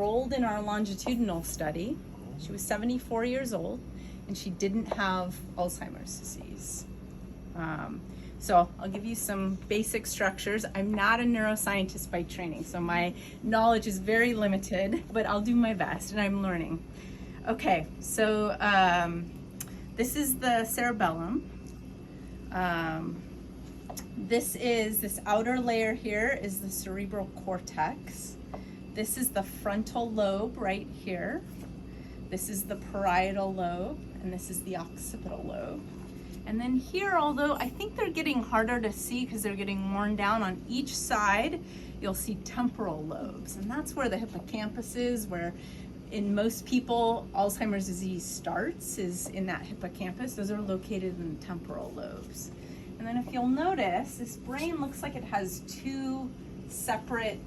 Enrolled in our longitudinal study. She was 74 years old and she didn't have Alzheimer's disease. So I'll give you some basic structures. I'm not a neuroscientist by training, so my knowledge is very limited, but I'll do my best and I'm learning. Okay, so this is the cerebellum. This outer layer here is the cerebral cortex. This is the frontal lobe right here. This is the parietal lobe, and this is the occipital lobe. And then here, although I think they're getting harder to see because they're getting worn down on each side, you'll see temporal lobes. And that's where the hippocampus is, where in most people, Alzheimer's disease starts, is in that hippocampus. Those are located in the temporal lobes. And then if you'll notice, this brain looks like it has two separate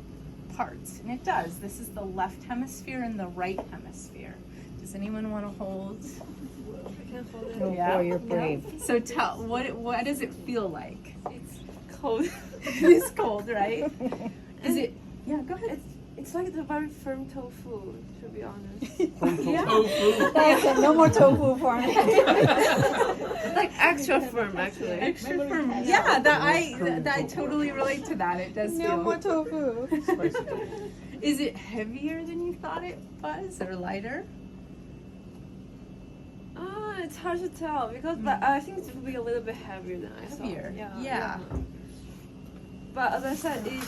parts, and it does. This is the left hemisphere and the right hemisphere. Does anyone want to hold? I can't hold it. Oh, Yeah. boy, you're brave. So tell, what does it feel like? It's cold. It's cold, right? Is it? Yeah, go ahead. It's like the very firm tofu, to be honest. Yeah. That's it. No more tofu for me. Like extra firm, actually. Extra firm. Yeah, that I totally relate to that. It does No feel. more tofu. Is it heavier than you thought it was, or lighter? It's hard to tell because but I think it will be a little bit heavier than I thought. Heavier. Yeah. Yeah. But as I said, it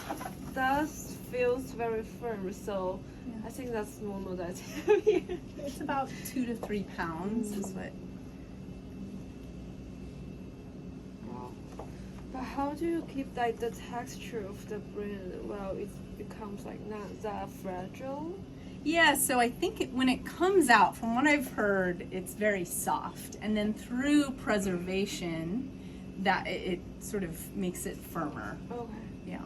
does feels very firm, so I think that's normal that it's heavier. It's about 2 to 3 pounds is what. Wow. But how do you keep like the texture of the brain while it becomes like not that fragile? Yeah, so I think when it comes out, from what I've heard, it's very soft, and then through preservation, that it sort of makes it firmer. Okay. Yeah.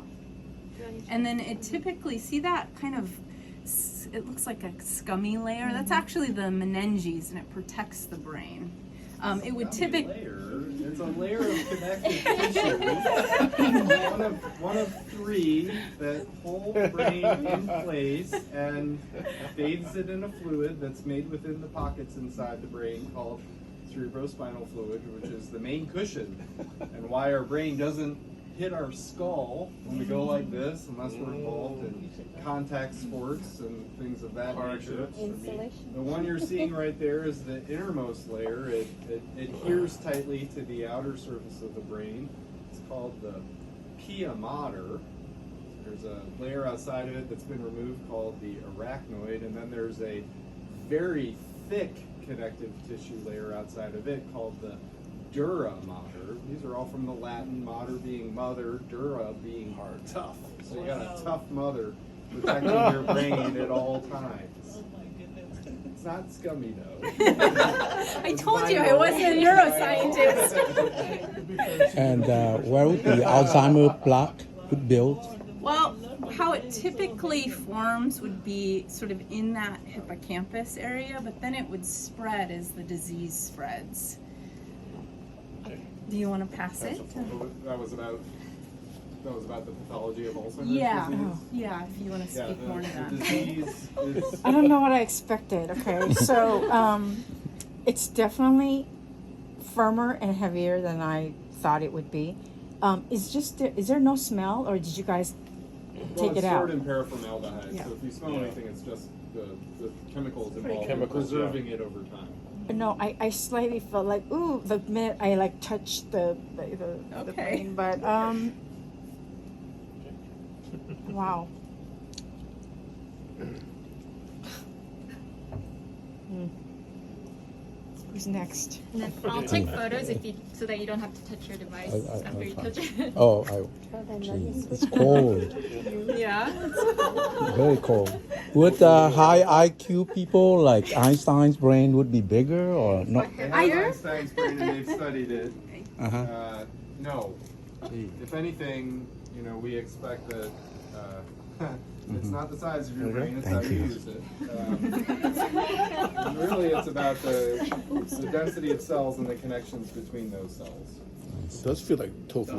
Do I need to- And then it typically, see that kind of, it looks like a scummy layer. That's actually the meninges, and it protects the brain. It would typically. It's a layer of connective tissue. one of three that hold the brain in place and bathes it in a fluid that's made within the pockets inside the brain called cerebrospinal fluid, which is the main cushion, and why our brain doesn't hit our skull when we go like this unless we're involved in contact sports and things of that nature. The one you're seeing right there is the innermost layer. It adheres tightly to the outer surface of the brain. It's called the pia mater. There's a layer outside of it that's been removed called the arachnoid, and then there's a very thick connective tissue layer outside of it called the dura mater. These are all from the Latin, mater being mother, dura being hard, tough. So you got a tough mother protecting your brain at all times. It's not scummy though. I told you I wasn't a neuroscientist. And where would the Alzheimer plaque would build? Well, how it typically forms would be sort of in that hippocampus area, but then it would spread as the disease spreads. Do you want to pass it? That was about the pathology of Alzheimer's Yeah, disease. yeah. If you want to speak more to The that. disease is I don't know what I expected. Okay, so it's definitely firmer and heavier than I thought it would be. Is there no smell, or did you guys take it's it out? stored in paraformaldehyde, Yeah. so if you smell anything, it's just the chemicals involved in chemicals, preserving it over time. No, I slightly felt like ooh the minute I like touched the Okay. brain, but wow. Who's next? And then I'll take photos so that you don't have to touch your device after you touch it. Oh, geez, it's cold, Yeah. very cold. Would high IQ people like Einstein's brain would be bigger or not? They have Einstein's brain and they've studied it. Uh-huh. No. Gee. If anything, we expect that it's not the size of your brain, it's how Thank you you. use it. And really, it's about the density of cells and the connections between those cells. It does feel like tofu.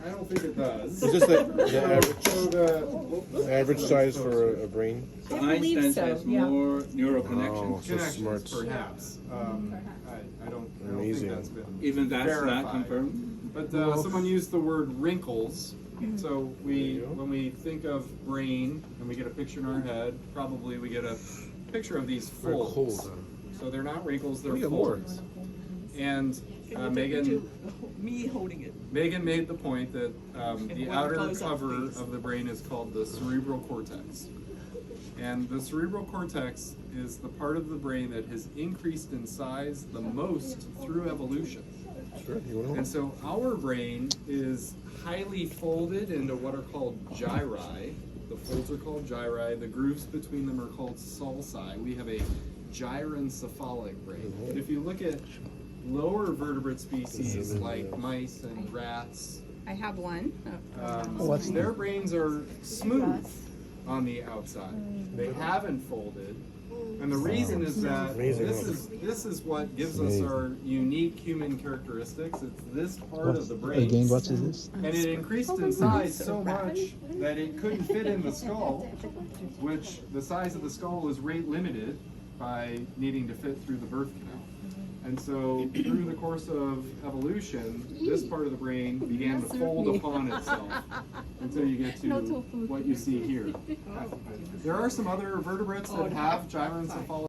I don't think it does. Is this the So average size for a brain? So I believe Einstein so, has yeah. more neural Oh, connections. so connections, smart. perhaps. I don't Amazing. think that's been Even that's verified. not confirmed. But someone used the word wrinkles. So when we think of brain and we get a picture in our head, probably we get a picture of these Very folds. cold. So they're not wrinkles, they're We got more. folds. And Megan Me holding it. Megan made the point that the one outer close-up, cover please. of the brain is called the cerebral cortex. And the cerebral cortex is the part of the brain that has increased in size the most through evolution. Sure, you want And so our brain is highly folded into what are called gyri. The folds are called gyri. The grooves between them are called sulci. We have a gyrencephalic brain. But if you look at lower vertebrate species like mice and rats, I have one. their brains are smooth on the outside. They haven't folded. And the reason is that Amazing. this is what gives us our unique human characteristics. It's this part of the brain. Again, what is this? And it increased in size so much that it couldn't fit in the skull, which the size of the skull was rate limited by needing to fit through the birth canal. And so through the course of evolution, this part of the brain began to fold upon itself until you get to what you see here. There are some other vertebrates that have gyrencephalic